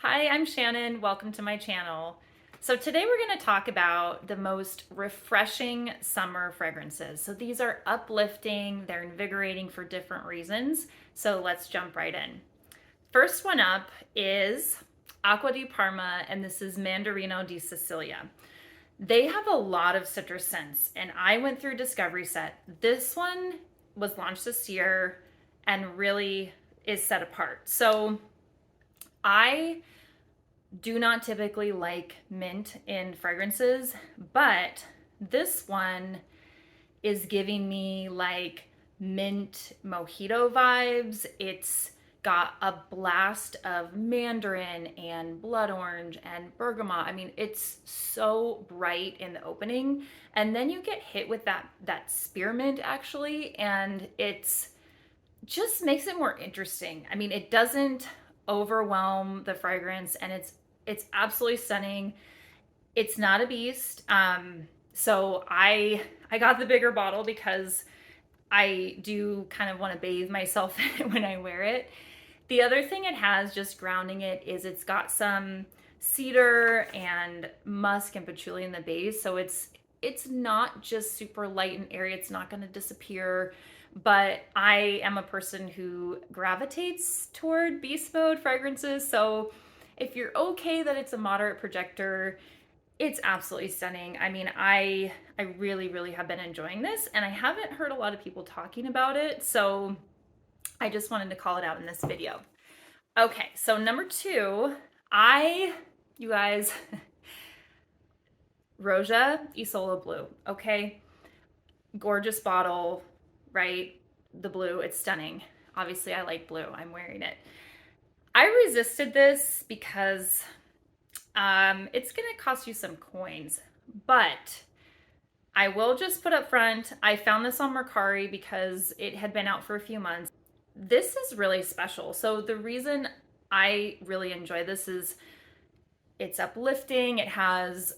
Hi, I'm Shannon. Welcome to my channel. So today we're going to talk about the most refreshing summer fragrances. So these are uplifting, they're invigorating for different reasons. So let's jump right in. First one up is Acqua di Parma, and this is Mandarino di Sicilia. They have a lot of citrus scents, and I went through Discovery Set. This one was launched this year and really is set apart. So I do not typically like mint in fragrances, but this one is giving me like mint mojito vibes. It's got a blast of mandarin and blood orange and bergamot. I mean, it's so bright in the opening, and then you get hit with that spearmint actually, and it's just makes it more interesting. I mean, it doesn't overwhelm the fragrance, and it's absolutely stunning. It's not a beast. So I got the bigger bottle because I do kind of want to bathe myself in it when I wear it. The other thing it has, just grounding it, is it's got some cedar and musk and patchouli in the base. So it's not just super light and airy. It's not going to disappear. But I am a person who gravitates toward beast mode fragrances. So if you're okay that it's a moderate projector, it's absolutely stunning. I mean, I really, really have been enjoying this, and I haven't heard a lot of people talking about it. So I just wanted to call it out in this video. Okay, so number two, you guys, Roja Isola Blu, okay? Gorgeous bottle, right? The blue, it's stunning. Obviously, I like blue. I'm wearing it. I resisted this because it's going to cost you some coins, but I will just put up front, I found this on Mercari because it had been out for a few months. This is really special. So the reason I really enjoy this is it's uplifting. It has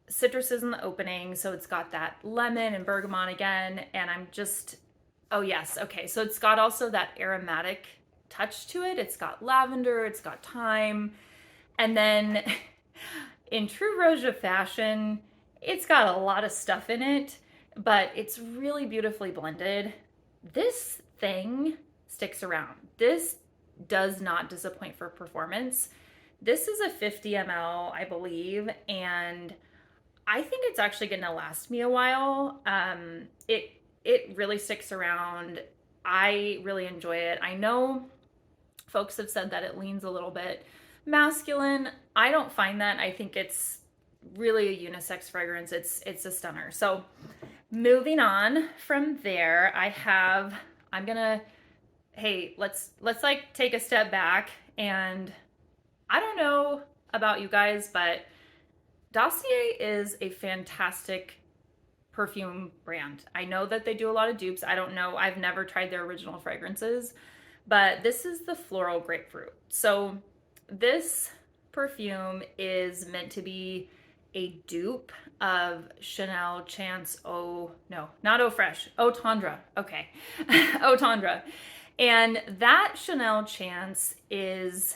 citruses in the opening, so it's got that lemon and bergamot again, and oh yes, okay. So it's got also that aromatic touch to it. It's got lavender, it's got thyme, and then in true Roja fashion, it's got a lot of stuff in it, but it's really beautifully blended. This thing sticks around. This does not disappoint for performance. This is a 50 ml, I believe, and I think it's actually going to last me a while. It really sticks around. I really enjoy it. I know folks have said that it leans a little bit masculine. I don't find that. I think it's really a unisex fragrance. It's a stunner. So moving on from there, hey, let's like take a step back, and I don't know about you guys, but Dossier is a fantastic perfume brand. I know that they do a lot of dupes. I don't know. I've never tried their original fragrances, but this is the Floral Grapefruit. So this perfume is meant to be a dupe of Chanel Chance no, not Eau Fresh, Eau Tendre. Okay. Eau Tendre. And that Chanel Chance is,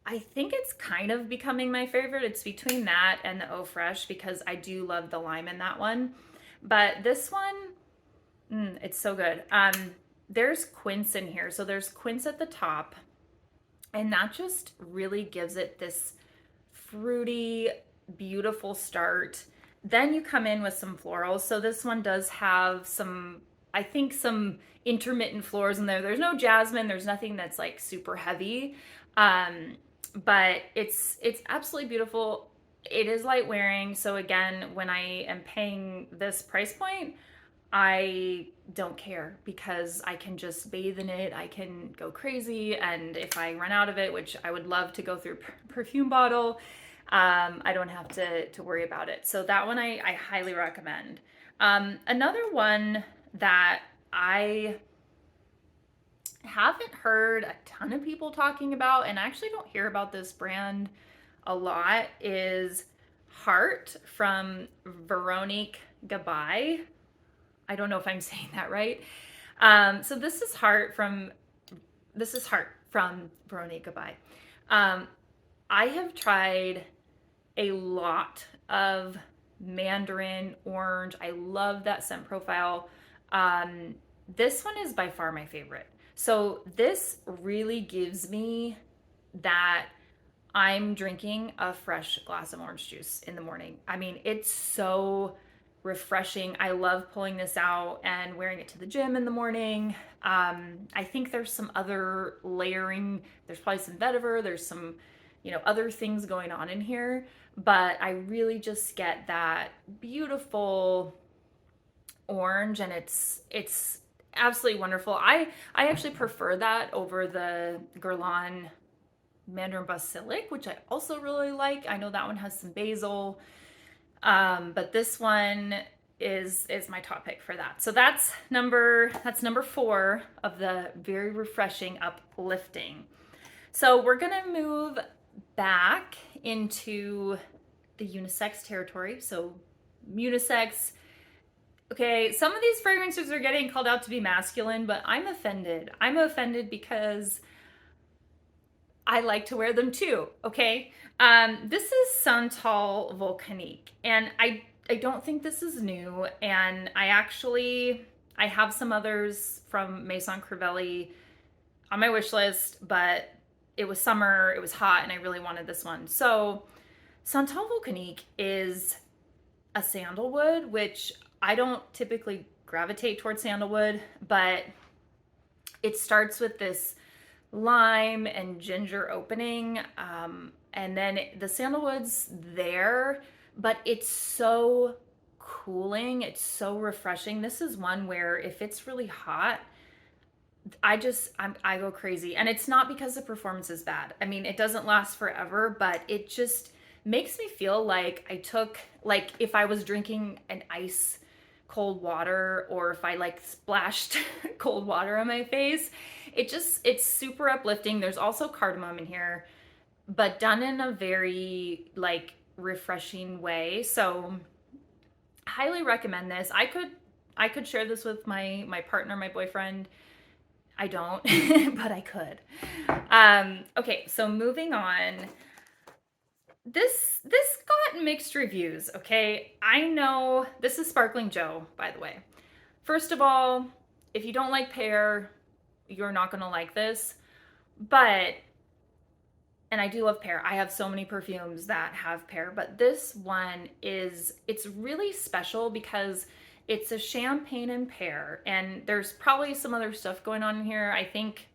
I think it's kind of becoming my favorite. It's between that and the Eau Fresh because I do love the lime in that one. But this one, it's so good. There's quince in here. So there's quince at the top, and that just really gives it this fruity, beautiful start. Then you come in with some florals. So this one does have I think some intermittent florals in there. There's no jasmine. There's nothing that's like super heavy. But it's absolutely beautiful. It is light wearing. So again, when I am paying this price point, I don't care because I can just bathe in it. I can go crazy. And if I run out of it, which I would love to go through perfume bottle, I don't have to worry about it. So that one I highly recommend. Another one that I haven't heard a ton of people talking about, and I actually don't hear about this brand a lot, is Heart from Veronique Gabai. I don't know if I'm saying that right. So this is Heart from Veronique Gabai. I have tried a lot of Mandarin Orange. I love that scent profile. Um, this one is by far my favorite. So this really gives me that I'm drinking a fresh glass of orange juice in the morning. I mean, it's so refreshing. I love pulling this out and wearing it to the gym in the morning. I think there's some other layering. There's probably some vetiver. There's some, other things going on in here. But I really just get that beautiful orange, and it's absolutely wonderful. I actually prefer that over the Guerlain Mandarin Basilic, which I also really like. I know that one has some basil, but this one is my top pick for that. So that's number 4 of the very refreshing uplifting. So we're gonna move back into the unisex territory. So unisex. Okay, some of these fragrances are getting called out to be masculine, but I'm offended. I'm offended because I like to wear them too, okay? This is Santal Volcanique, and I don't think this is new, and I have some others from Maison Crivelli on my wish list, but it was summer, it was hot, and I really wanted this one. So Santal Volcanique is a sandalwood, which I don't typically gravitate towards sandalwood, but it starts with this lime and ginger opening, and then the sandalwood's there, but it's so cooling, it's so refreshing. This is one where if it's really hot, I go crazy. And it's not because the performance is bad. I mean, it doesn't last forever, but it just makes me feel like if I was drinking an ice cold water, or if I splashed cold water on my face. It's super uplifting. There's also cardamom in here, but done in a very refreshing way. So highly recommend this. I could share this with my partner, my boyfriend. I don't, but I could. Okay, so moving on. This got mixed reviews, okay? I know this is Sparkling Joe, by the way. First of all, if you don't like pear, you're not gonna like this. But, and I do love pear. I have so many perfumes that have pear, but this one it's really special because it's a champagne and pear, and there's probably some other stuff going on in here. I think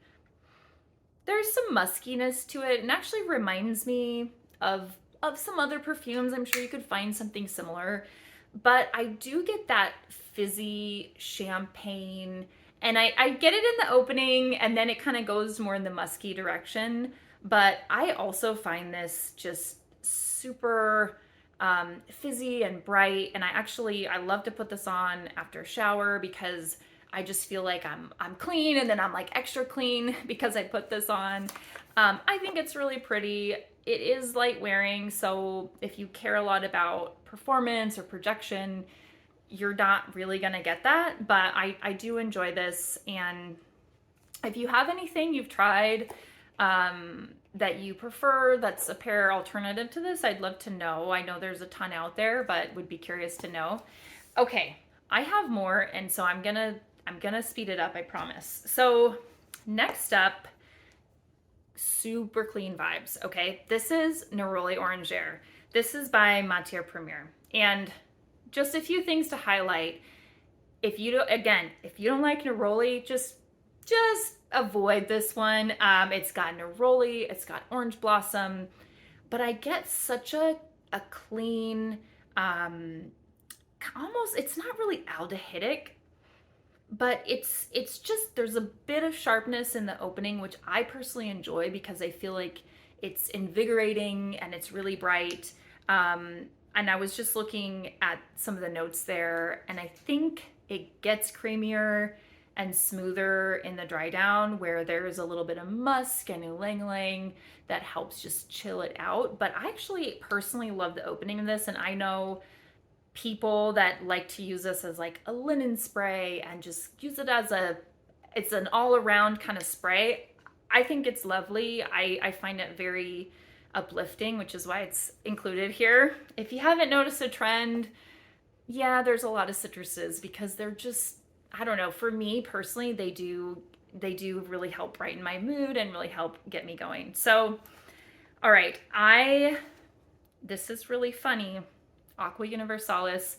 there's some muskiness to it, and actually reminds me of some other perfumes. I'm sure you could find something similar, but I do get that fizzy champagne, and I get it in the opening, and then it kind of goes more in the musky direction. But I also find this just super fizzy and bright, and I love to put this on after a shower because I just feel like I'm clean, and then I'm extra clean because I put this on. I think it's really pretty. It is light wearing, so if you care a lot about performance or projection, you're not really gonna get that, but I do enjoy this. And if you have anything you've tried that you prefer that's a pear alternative to this, I'd love to know. I know there's a ton out there, but would be curious to know. Okay, I have more, and so I'm gonna speed it up, I promise. So next up, super clean vibes, okay? This is Neroli Oranger. This is by Matiere Premier. And just a few things to highlight. If you don't like Neroli, just avoid this one. It's got Neroli, it's got orange blossom, but I get such a clean, almost, it's not really aldehydic, but it's just, there's a bit of sharpness in the opening, which I personally enjoy because I feel like it's invigorating and it's really bright. And I was just looking at some of the notes there, and I think it gets creamier and smoother in the dry down, where there's a little bit of musk and ylang-ylang that helps just chill it out. But I actually personally love the opening of this, and I know people that like to use this as a linen spray and just use it as it's an all-around kind of spray. I think it's lovely. I find it very uplifting, which is why it's included here. If you haven't noticed a trend, yeah, there's a lot of citruses because they're just, I don't know, for me personally, they do really help brighten my mood and really help get me going. So, all right, this is really funny. Aqua Universalis.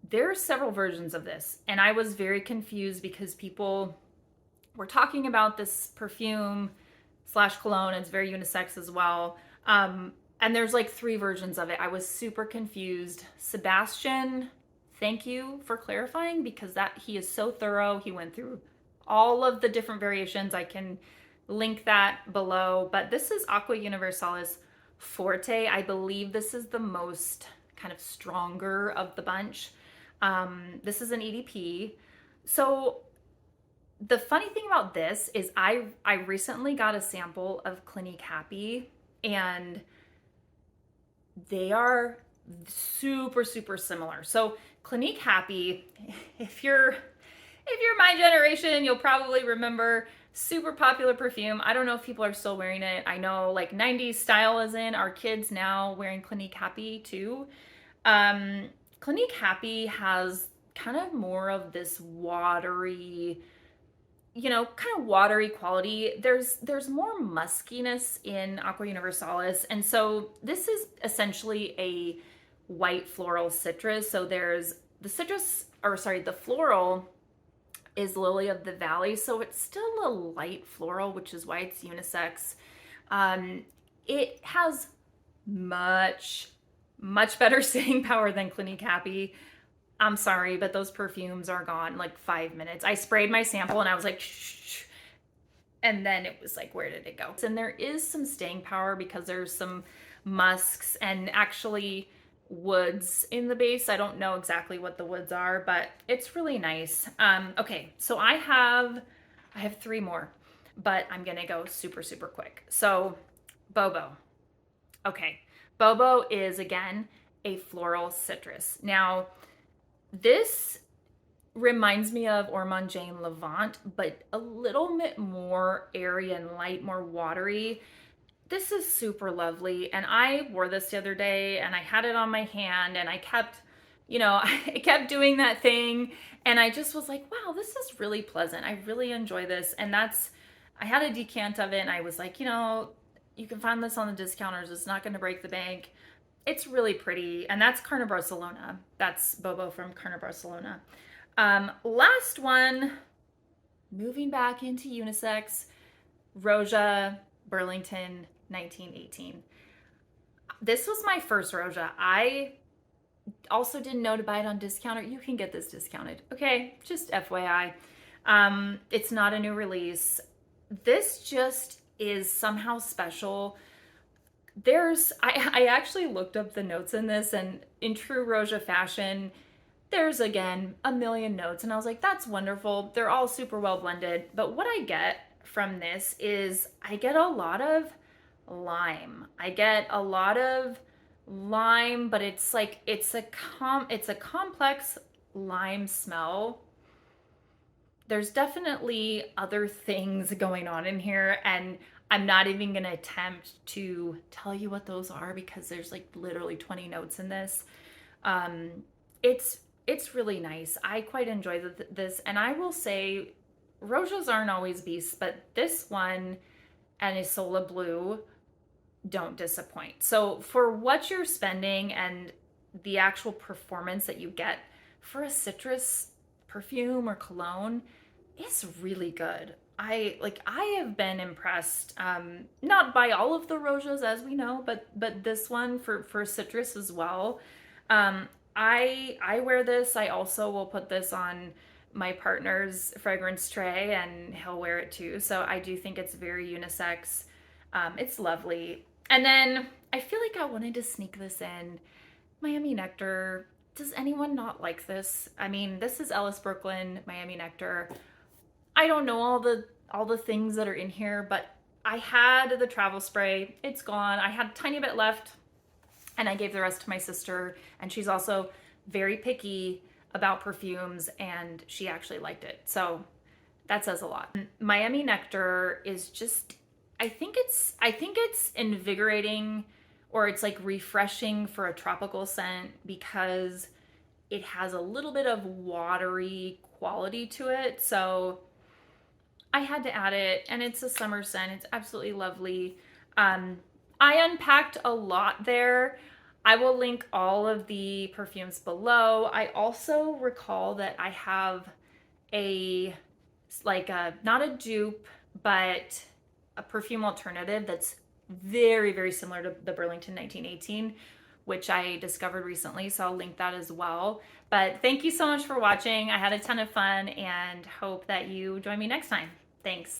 There are several versions of this, and I was very confused because people were talking about this perfume slash cologne. It's very unisex as well. And there's like 3 versions of it. I was super confused. Sebastian, thank you for clarifying, because he is so thorough. He went through all of the different variations. I can link that below. But this is Aqua Universalis Forte. I believe this is the most kind of stronger of the bunch. This is an EDP. So the funny thing about this is I recently got a sample of Clinique Happy, and they are super, super similar. So Clinique Happy, if you're my generation, you'll probably remember, super popular perfume. I don't know if people are still wearing it. I know like 90s style is in. Our kids now wearing Clinique Happy too. Clinique Happy has kind of more of this watery, kind of watery quality. There's more muskiness in Aqua Universalis. And so this is essentially a white floral citrus. So there's the floral is Lily of the Valley. So it's still a light floral, which is why it's unisex. It has much, much better staying power than Clinique Happy. I'm sorry, but those perfumes are gone in like 5 minutes. I sprayed my sample and I was like, shh. And then it was like, where did it go? And there is some staying power because there's some musks and actually woods in the base. I don't know exactly what the woods are, but it's really nice. Okay, so I have 3 more, but I'm gonna go super, super quick. So Bobo. Okay, Bobo is again a floral citrus. Now, this reminds me of Ormond Jane Levant, but a little bit more airy and light, more watery. This is super lovely, and I wore this the other day, and I had it on my hand, and I kept, I kept doing that thing, and I just was like, wow, this is really pleasant. I really enjoy this, and I had a decant of it, and I was like, you can find this on the discounters. It's not going to break the bank. It's really pretty, and that's Carner Barcelona. That's Bobo from Carner Barcelona. Last one, moving back into unisex, Roja, Burlington, 1918. This was my first Roja. I also didn't know to buy it on discounter. You can get this discounted. Okay, just FYI. It's not a new release. This just is somehow special. I actually looked up the notes in this, and in true Roja fashion, there's again a million notes, and I was like, that's wonderful. They're all super well blended. But what I get from this is I get a lot of lime. But it's like it's a complex lime smell. There's definitely other things going on in here, and I'm not even going to attempt to tell you what those are because there's like literally 20 notes in this. It's really nice. I quite enjoy this, and I will say Rojas aren't always beasts, but this one and Isola Blu don't disappoint. So for what you're spending and the actual performance that you get for a citrus perfume or cologne, it's really good. I have been impressed, not by all of the Rojas as we know, but this one for citrus as well. I wear this. I also will put this on my partner's fragrance tray and he'll wear it too. So I do think it's very unisex. It's lovely. And then I feel like I wanted to sneak this in. Miami Nectar. Does anyone not like this? I mean, this is Ellis Brooklyn, Miami Nectar. I don't know all the things that are in here, but I had the travel spray. It's gone. I had a tiny bit left and I gave the rest to my sister, and she's also very picky about perfumes and she actually liked it. So that says a lot. Miami Nectar is just, I think it's invigorating, or it's like refreshing for a tropical scent because it has a little bit of watery quality to it. So I had to add it, and it's a summer scent. It's absolutely lovely. Um, I unpacked a lot there. I will link all of the perfumes below. I also recall that I have a like a not a dupe, but a perfume alternative that's very, very similar to the Burlington 1918, which I discovered recently. So I'll link that as well. But thank you so much for watching. I had a ton of fun and hope that you join me next time. Thanks.